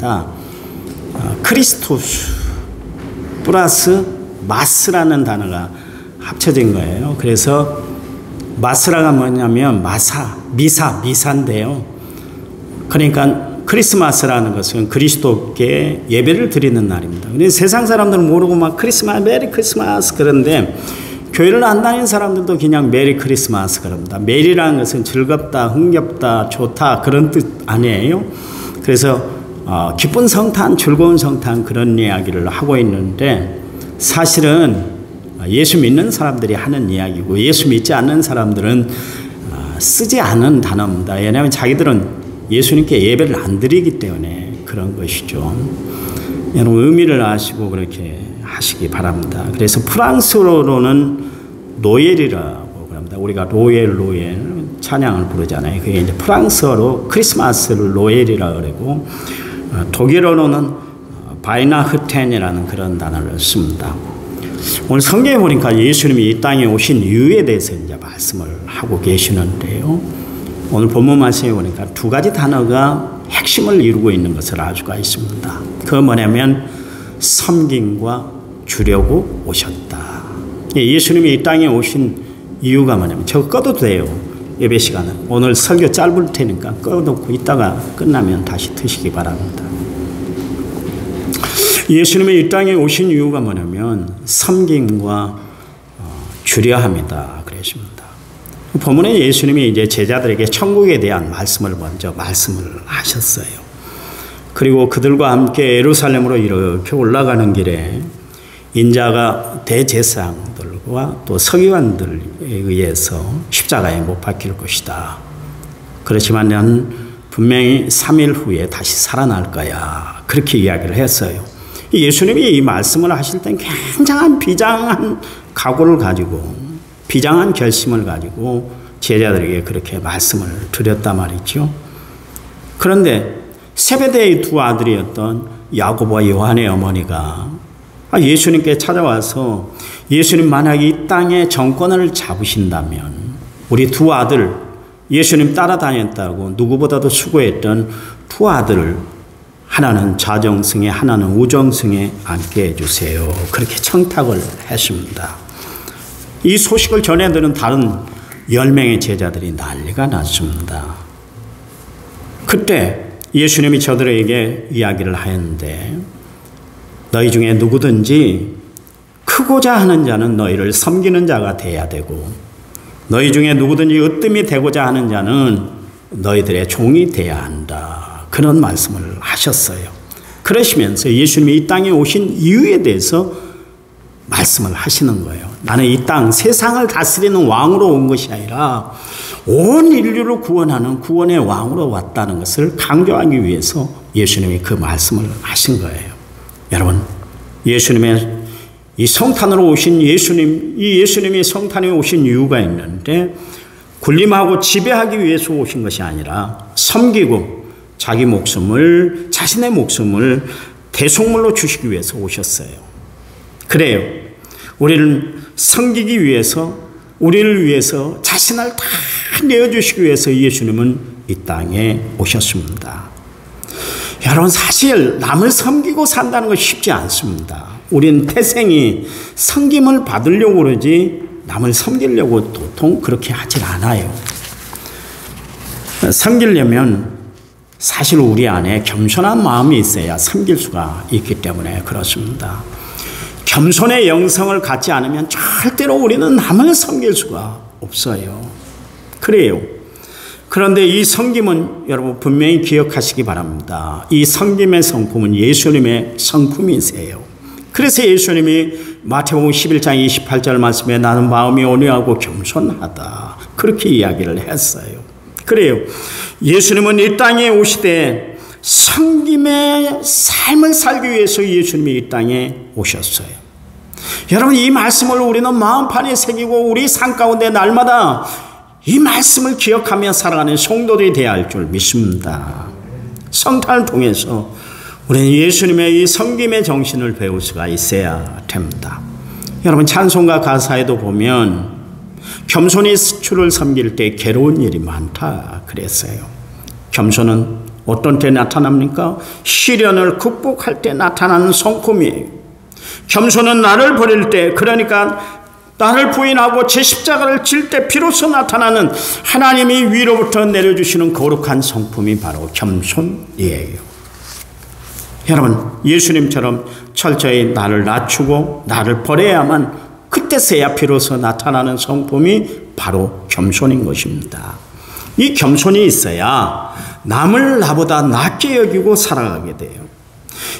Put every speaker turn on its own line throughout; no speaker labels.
있습니다. 크리스토스 플러스 마스라는 단어가 합쳐진 거예요. 그래서 마스라가 뭐냐면 미사인데요. 그러니까 크리스마스라는 것은 그리스도께 예배를 드리는 날입니다. 근데 세상 사람들은 모르고 막 크리스마스, 메리 크리스마스 그런데 교회를 안 다니는 사람들도 그냥 메리 크리스마스 그럽니다. 메리라는 것은 즐겁다, 흥겹다, 좋다 그런 뜻 아니에요. 그래서 기쁜 성탄, 즐거운 성탄 그런 이야기를 하고 있는데 사실은 예수 믿는 사람들이 하는 이야기고 예수 믿지 않는 사람들은 쓰지 않은 단어입니다. 왜냐하면 자기들은 예수님께 예배를 안 드리기 때문에 그런 것이죠. 여러분 의미를 아시고 그렇게 하시기 바랍니다. 그래서 프랑스어로는 노엘이라고 합니다. 우리가 로엘 찬양을 부르잖아요. 그게 이제 프랑스어로 크리스마스를 노엘이라고 그러고 독일어로는 바이나흐텐이라는 그런 단어를 씁니다. 오늘 성경에 보니까 예수님이 이 땅에 오신 이유에 대해서 이제 말씀을 하고 계시는데요. 오늘 본문 말씀에 보니까 두 가지 단어가 핵심을 이루고 있는 것을 알 수가 있습니다. 그건 뭐냐면 섬김과 주려고 오셨다. 예수님이 이 땅에 오신 이유가 뭐냐면 저거 꺼도 돼요. 예배 시간은. 오늘 설교 짧을 테니까 꺼놓고 이따가 끝나면 다시 드시기 바랍니다. 예수님이 이 땅에 오신 이유가 뭐냐면 섬김과 주려 함이다. 그랬습니다. 본문에 예수님이 이제 제자들에게 천국에 대한 말씀을 먼저 말씀을 하셨어요. 그리고 그들과 함께 예루살렘으로 이렇게 올라가는 길에 인자가 대제사장들과 또 서기관들에 의해서 십자가에 못 박힐 것이다. 그렇지만 나는 분명히 3일 후에 다시 살아날 거야. 그렇게 이야기를 했어요. 예수님이 이 말씀을 하실 땐 굉장한 비장한 각오를 가지고 비장한 결심을 가지고 제자들에게 그렇게 말씀을 드렸단 말이죠. 그런데 세베대의 두 아들이었던 야고보와 요한의 어머니가 예수님께 찾아와서 예수님 만약 이 땅에 정권을 잡으신다면 우리 두 아들 예수님 따라다녔다고 누구보다도 수고했던 두 아들을 하나는 자정승에 하나는 우정승에 앉게 해주세요. 그렇게 청탁을 했습니다. 이 소식을 전해들은 다른 10명의 제자들이 난리가 났습니다. 그때 예수님이 저들에게 이야기를 하였는데 너희 중에 누구든지 크고자 하는 자는 너희를 섬기는 자가 돼야 되고 너희 중에 누구든지 으뜸이 되고자 하는 자는 너희들의 종이 돼야 한다. 그런 말씀을 하셨어요. 그러시면서 예수님이 이 땅에 오신 이유에 대해서 말씀을 하시는 거예요. 나는 이 땅 세상을 다스리는 왕으로 온 것이 아니라 온 인류를 구원하는 구원의 왕으로 왔다는 것을 강조하기 위해서 예수님이 그 말씀을 하신 거예요. 여러분 예수님의 이 성탄으로 오신 예수님, 이 예수님이 성탄에 오신 이유가 있는데 군림하고 지배하기 위해서 오신 것이 아니라 섬기고 자기 목숨을 자신의 목숨을 대속물로 주시기 위해서 오셨어요. 그래요. 우리를 섬기기 위해서 우리를 위해서 자신을 다 내어주시기 위해서 예수님은 이 땅에 오셨습니다. 여러분 사실 남을 섬기고 산다는 건 쉽지 않습니다. 우리는 태생이 섬김을 받으려고 그러지 남을 섬기려고 도통 그렇게 하질 않아요. 섬기려면 사실 우리 안에 겸손한 마음이 있어야 섬길 수가 있기 때문에 그렇습니다. 겸손의 영성을 갖지 않으면 절대로 우리는 남을 섬길 수가 없어요. 그래요. 그런데 이 섬김은 여러분 분명히 기억하시기 바랍니다. 이 섬김의 성품은 예수님의 성품이세요. 그래서 예수님이 마태복음 11장 28절 말씀에 나는 마음이 온유하고 겸손하다. 그렇게 이야기를 했어요. 그래요. 예수님은 이 땅에 오시되 섬김의 삶을 살기 위해서 예수님이 이 땅에 오셨어요. 여러분 이 말씀을 우리는 마음판에 새기고 우리 삶 가운데 날마다 이 말씀을 기억하며 살아가는 성도들이 되어야 할 줄 믿습니다. 성탄을 통해서 우리는 예수님의 이 섬김의 정신을 배울 수가 있어야 됩니다. 여러분 찬송가 가사에도 보면 겸손히 주를 섬길 때 괴로운 일이 많다 그랬어요. 겸손은 어떤 때 나타납니까? 시련을 극복할 때 나타나는 성품이에요. 겸손은 나를 버릴 때, 그러니까 나를 부인하고 제 십자가를 질 때 비로소 나타나는 하나님이 위로부터 내려주시는 거룩한 성품이 바로 겸손이에요. 여러분, 예수님처럼 철저히 나를 낮추고 나를 버려야만 그때서야 비로소 나타나는 성품이 바로 겸손인 것입니다. 이 겸손이 있어야 남을 나보다 낮게 여기고 살아가게 돼요.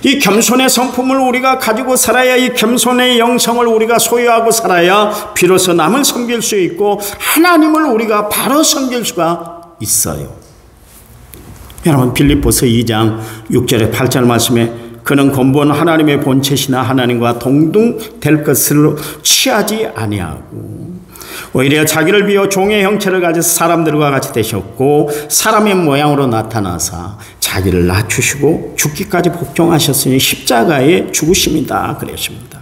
이 겸손의 성품을 우리가 가지고 살아야, 이 겸손의 영성을 우리가 소유하고 살아야 비로소 남을 섬길 수 있고 하나님을 우리가 바로 섬길 수가 있어요. 여러분, 빌립보서 2장 6절에 8절 말씀에 그는 근본 하나님의 본체시나 하나님과 동등될 것을 취하지 아니하고 오히려 자기를 비워 종의 형체를 가져서 사람들과 같이 되셨고 사람의 모양으로 나타나사 자기를 낮추시고 죽기까지 복종하셨으니 십자가에 죽으심이다 그랬습니다.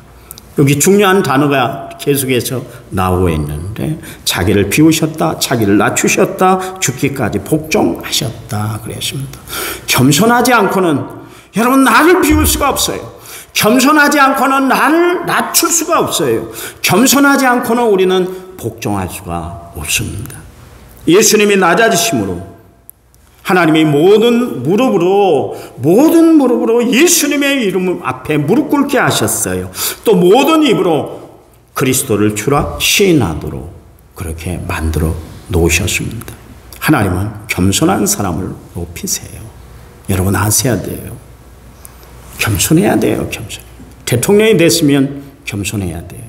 여기 중요한 단어가 계속해서 나오고 있는데 자기를 비우셨다, 자기를 낮추셨다, 죽기까지 복종하셨다 그랬습니다. 겸손하지 않고는 여러분 나를 비울 수가 없어요. 겸손하지 않고는 나를 낮출 수가 없어요. 겸손하지 않고는 우리는 복종할 수가 없습니다. 예수님이 낮아지심으로 하나님이 모든 무릎으로 예수님의 이름 앞에 무릎 꿇게 하셨어요. 또 모든 입으로 그리스도를 주라 시인하도록 그렇게 만들어 놓으셨습니다. 하나님은 겸손한 사람을 높이세요. 여러분 아셔야 돼요. 겸손해야 돼요. 겸손. 대통령이 됐으면 겸손해야 돼요.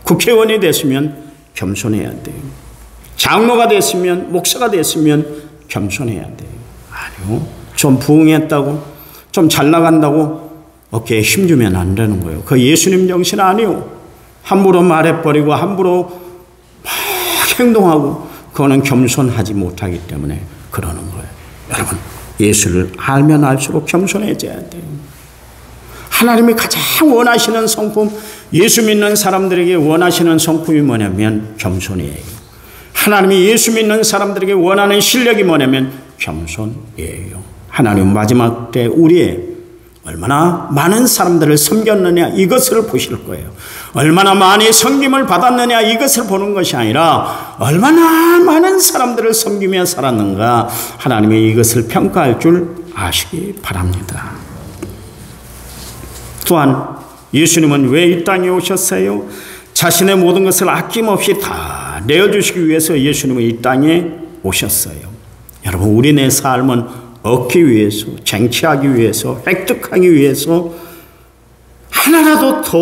국회의원이 됐으면 겸손해야 돼요. 장로가 됐으면, 목사가 됐으면 겸손해야 돼요. 아니요. 좀 부흥했다고, 좀 잘 나간다고 어깨에 힘주면 안 되는 거예요. 그 예수님 정신 아니요. 함부로 말해버리고 함부로 막 행동하고 그거는 겸손하지 못하기 때문에 그러는 거예요. 여러분, 예수를 알면 알수록 겸손해져야 돼요. 하나님이 가장 원하시는 성품, 예수 믿는 사람들에게 원하시는 성품이 뭐냐면 겸손이에요. 하나님이 예수 믿는 사람들에게 원하는 실력이 뭐냐면 겸손이에요. 하나님은 마지막 때 우리의 얼마나 많은 사람들을 섬겼느냐 이것을 보실 거예요. 얼마나 많이 섬김을 받았느냐 이것을 보는 것이 아니라 얼마나 많은 사람들을 섬기며 살았는가 하나님이 이것을 평가할 줄 아시기 바랍니다. 또한 예수님은 왜 이 땅에 오셨어요? 자신의 모든 것을 아낌없이 다 내어주시기 위해서 예수님은 이 땅에 오셨어요. 여러분, 우리네 삶은 얻기 위해서, 쟁취하기 위해서, 획득하기 위해서 하나라도 더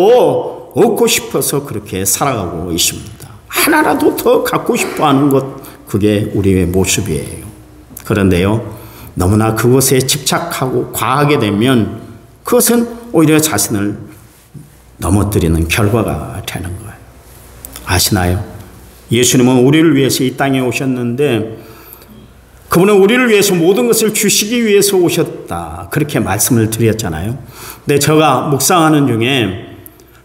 얻고 싶어서 그렇게 살아가고 있습니다. 하나라도 더 갖고 싶어하는 것, 그게 우리의 모습이에요. 그런데요, 너무나 그것에 집착하고 과하게 되면 그것은 오히려 자신을 넘어뜨리는 결과가 되는 거예요. 아시나요? 예수님은 우리를 위해서 이 땅에 오셨는데 그분은 우리를 위해서 모든 것을 주시기 위해서 오셨다. 그렇게 말씀을 드렸잖아요. 근데 제가 묵상하는 중에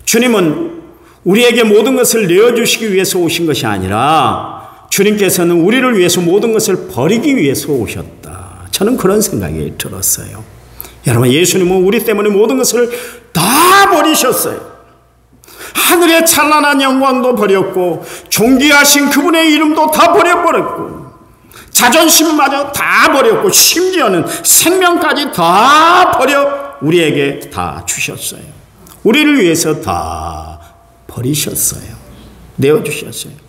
주님은 우리에게 모든 것을 내어주시기 위해서 오신 것이 아니라 주님께서는 우리를 위해서 모든 것을 버리기 위해서 오셨다. 저는 그런 생각이 들었어요. 여러분, 예수님은 우리 때문에 모든 것을 다 버리셨어요. 하늘의 찬란한 영광도 버렸고 존귀하신 그분의 이름도 다 버려버렸고 자존심마저 다 버렸고 심지어는 생명까지 다 버려 우리에게 다 주셨어요. 우리를 위해서 다 버리셨어요. 내어주셨어요.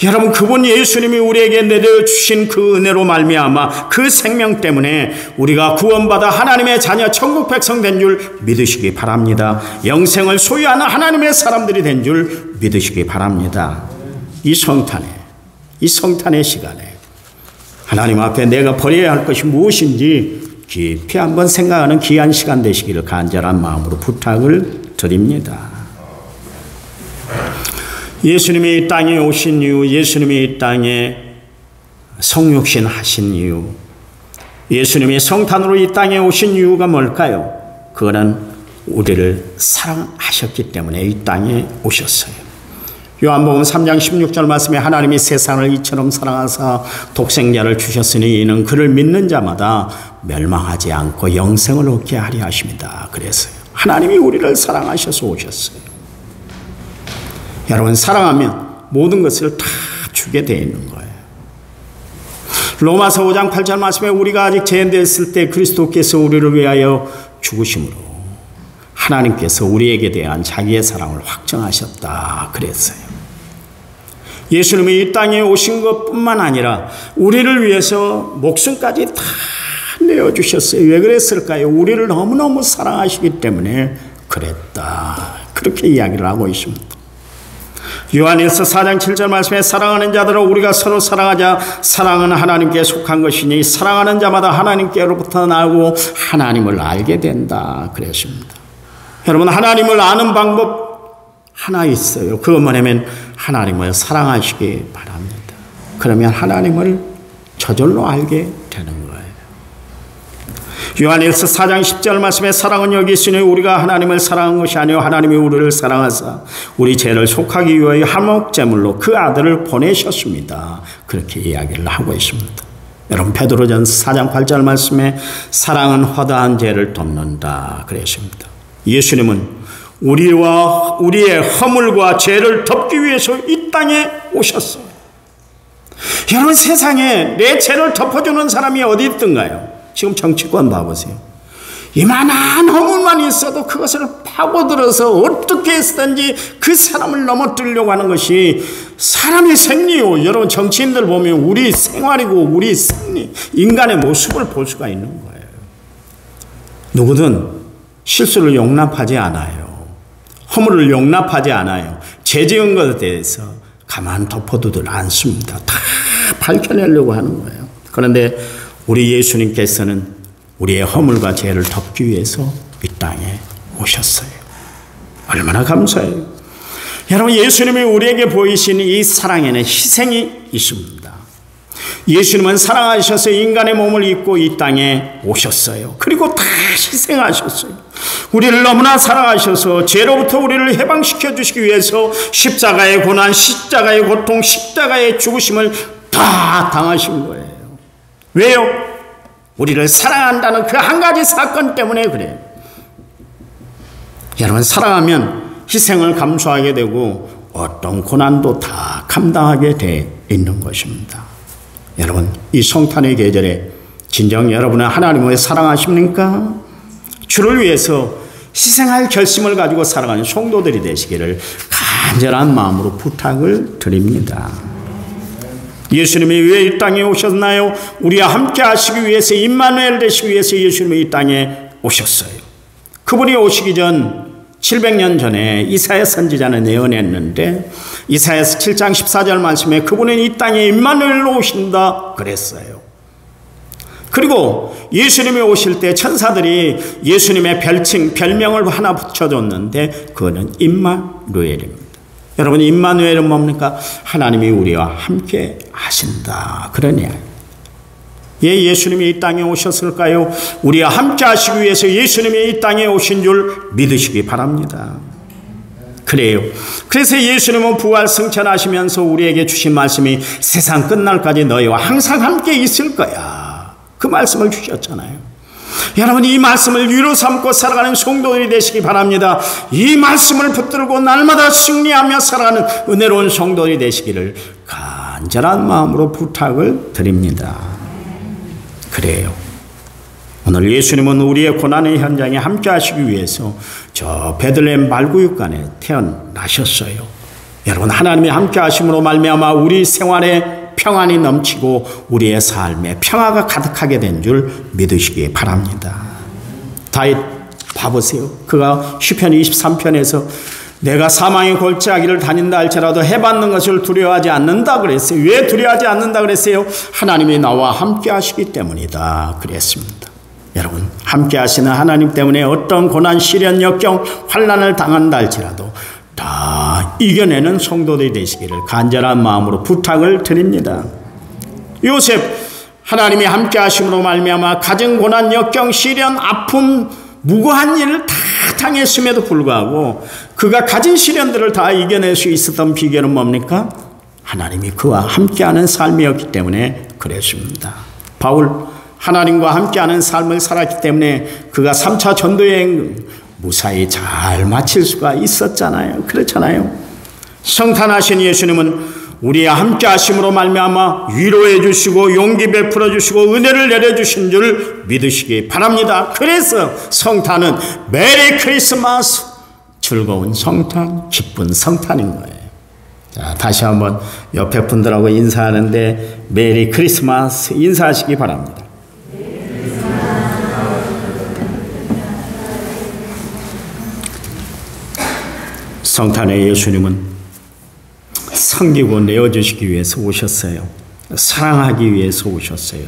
여러분, 그분 예수님이 우리에게 내려주신 그 은혜로 말미암아 그 생명 때문에 우리가 구원받아 하나님의 자녀 천국 백성 된 줄 믿으시기 바랍니다. 영생을 소유하는 하나님의 사람들이 된 줄 믿으시기 바랍니다. 이 성탄의 시간에 하나님 앞에 내가 버려야 할 것이 무엇인지 깊이 한번 생각하는 귀한 시간 되시기를 간절한 마음으로 부탁을 드립니다. 예수님이 이 땅에 오신 이유, 예수님이 이 땅에 성육신 하신 이유, 예수님이 성탄으로 이 땅에 오신 이유가 뭘까요? 그거는 우리를 사랑하셨기 때문에 이 땅에 오셨어요. 요한복음 3장 16절 말씀에 하나님이 세상을 이처럼 사랑하사 독생자를 주셨으니 이는 그를 믿는 자마다 멸망하지 않고 영생을 얻게 하려 하십니다. 그래서요. 하나님이 우리를 사랑하셔서 오셨어요. 여러분, 사랑하면 모든 것을 다 주게 되어 있는 거예요. 로마서 5장 8절 말씀에 우리가 아직 죄인되었을 때 그리스도께서 우리를 위하여 죽으심으로 하나님께서 우리에게 대한 자기의 사랑을 확정하셨다 그랬어요. 예수님이 이 땅에 오신 것뿐만 아니라 우리를 위해서 목숨까지 다 내어주셨어요. 왜 그랬을까요? 우리를 너무너무 사랑하시기 때문에 그랬다. 그렇게 이야기를 하고 있습니다. 요한일서 4장 7절 말씀에 사랑하는 자들아 우리가 서로 사랑하자. 사랑은 하나님께 속한 것이니 사랑하는 자마다 하나님께로부터 나오고 하나님을 알게 된다 그랬습니다. 여러분, 하나님을 아는 방법 하나 있어요. 그건 뭐냐면 하나님을 사랑하시기 바랍니다. 그러면 하나님을 저절로 알게 되는 거예요. 요한일서 4장 10절 말씀에 사랑은 여기 있으니 우리가 하나님을 사랑한 것이 아니요 하나님이 우리를 사랑하사 우리 죄를 속하기 위하여 한목제물로 그 아들을 보내셨습니다. 그렇게 이야기를 하고 있습니다. 여러분, 베드로전서 4장 8절 말씀에 사랑은 허다한 죄를 덮는다 그랬습니다. 예수님은 우리와 우리의 허물과 죄를 덮기 위해서 이 땅에 오셨어요. 여러분, 세상에 내 죄를 덮어주는 사람이 어디 있던가요? 지금 정치권 봐보세요. 이만한 허물만 있어도 그것을 파고들어서 어떻게 해서든지 그 사람을 넘어뜨리려고 하는 것이 사람의 생리요. 여러분, 정치인들 보면 우리 생활이고 우리 생리, 인간의 모습을 볼 수가 있는 거예요. 누구든 실수를 용납하지 않아요. 허물을 용납하지 않아요. 죄 지은 것에 대해서 가만 덮어두질 않습니다. 다 밝혀내려고 하는 거예요. 그런데 우리 예수님께서는 우리의 허물과 죄를 덮기 위해서 이 땅에 오셨어요. 얼마나 감사해요. 여러분, 예수님이 우리에게 보이신 이 사랑에는 희생이 있습니다. 예수님은 사랑하셔서 인간의 몸을 입고 이 땅에 오셨어요. 그리고 다 희생하셨어요. 우리를 너무나 사랑하셔서 죄로부터 우리를 해방시켜 주시기 위해서 십자가의 고난, 십자가의 고통, 십자가의 죽으심을 다 당하신 거예요. 왜요? 우리를 사랑한다는 그 한 가지 사건 때문에 그래요. 여러분, 사랑하면 희생을 감수하게 되고 어떤 고난도 다 감당하게 돼 있는 것입니다. 여러분, 이 성탄의 계절에 진정 여러분은 하나님을 사랑하십니까? 주를 위해서 희생할 결심을 가지고 살아가는 성도들이 되시기를 간절한 마음으로 부탁을 드립니다. 예수님이 왜 이 땅에 오셨나요? 우리와 함께 하시기 위해서, 임마누엘 되시기 위해서 예수님이 이 땅에 오셨어요. 그분이 오시기 전 700년 전에 이사야 선지자는 예언했는데 이사야서 7장 14절 말씀에 그분은 이 땅에 임마누엘로 오신다 그랬어요. 그리고 예수님이 오실 때 천사들이 예수님의 별명을 하나 붙여줬는데 그거는 임마누엘입니다. 여러분, 임마누엘은 뭡니까? 하나님이 우리와 함께 하신다 그러냐. 예, 예수님이 이 땅에 오셨을까요? 우리와 함께 하시기 위해서 예수님이 이 땅에 오신 줄 믿으시기 바랍니다. 그래요. 그래서 예수님은 부활 승천하시면서 우리에게 주신 말씀이 세상 끝날까지 너희와 항상 함께 있을 거야. 그 말씀을 주셨잖아요. 여러분, 이 말씀을 위로 삼고 살아가는 성도들이 되시기 바랍니다. 이 말씀을 붙들고 날마다 승리하며 살아가는 은혜로운 성도들이 되시기를 간절한 마음으로 부탁을 드립니다. 그래요. 오늘 예수님은 우리의 고난의 현장에 함께 하시기 위해서 저 베들레헴 말구육간에 태어나셨어요. 여러분, 하나님이 함께 하심으로 말미암아 우리 생활에 평안이 넘치고 우리의 삶에 평화가 가득하게 된 줄 믿으시기 바랍니다. 다윗 봐보세요. 그가 시편 23편에서 내가 사망의 골짜기를 다닌다 할지라도 해받는 것을 두려워하지 않는다 그랬어요. 왜 두려워하지 않는다 그랬어요? 하나님이 나와 함께 하시기 때문이다 그랬습니다. 여러분, 함께 하시는 하나님 때문에 어떤 고난, 시련, 역경, 환난을 당한다 할지라도 다 이겨내는 성도들이 되시기를 간절한 마음으로 부탁을 드립니다. 요셉, 하나님이 함께 하심으로 말미암아 가정, 고난, 역경, 시련, 아픔, 무고한 일을 다 당했음에도 불구하고 그가 가진 시련들을 다 이겨낼 수 있었던 비결은 뭡니까? 하나님이 그와 함께하는 삶이었기 때문에 그랬습니다. 바울, 하나님과 함께하는 삶을 살았기 때문에 그가 3차 전도여행 무사히 잘 마칠 수가 있었잖아요. 그렇잖아요. 성탄하신 예수님은 우리와 함께 하심으로 말미암아 위로해 주시고 용기 베풀어 주시고 은혜를 내려 주신 줄 믿으시기 바랍니다. 그래서 성탄은 메리 크리스마스, 즐거운 성탄, 기쁜 성탄인 거예요. 자, 다시 한번 옆에 분들하고 인사하는데 메리 크리스마스 인사하시기 바랍니다. 성탄의 예수님은 섬기고 내어주시기 위해서 오셨어요. 사랑하기 위해서 오셨어요.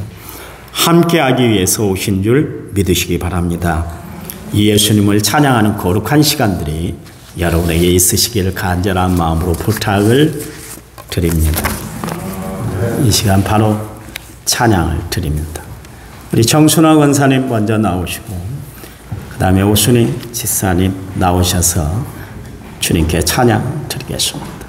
함께하기 위해서 오신 줄 믿으시기 바랍니다. 이 예수님을 찬양하는 거룩한 시간들이 여러분에게 있으시기를 간절한 마음으로 부탁을 드립니다. 이 시간 바로 찬양을 드립니다. 우리 정순화 권사님 먼저 나오시고 그 다음에 오순희 집사님 나오셔서 주님께 찬양 드리겠습니다.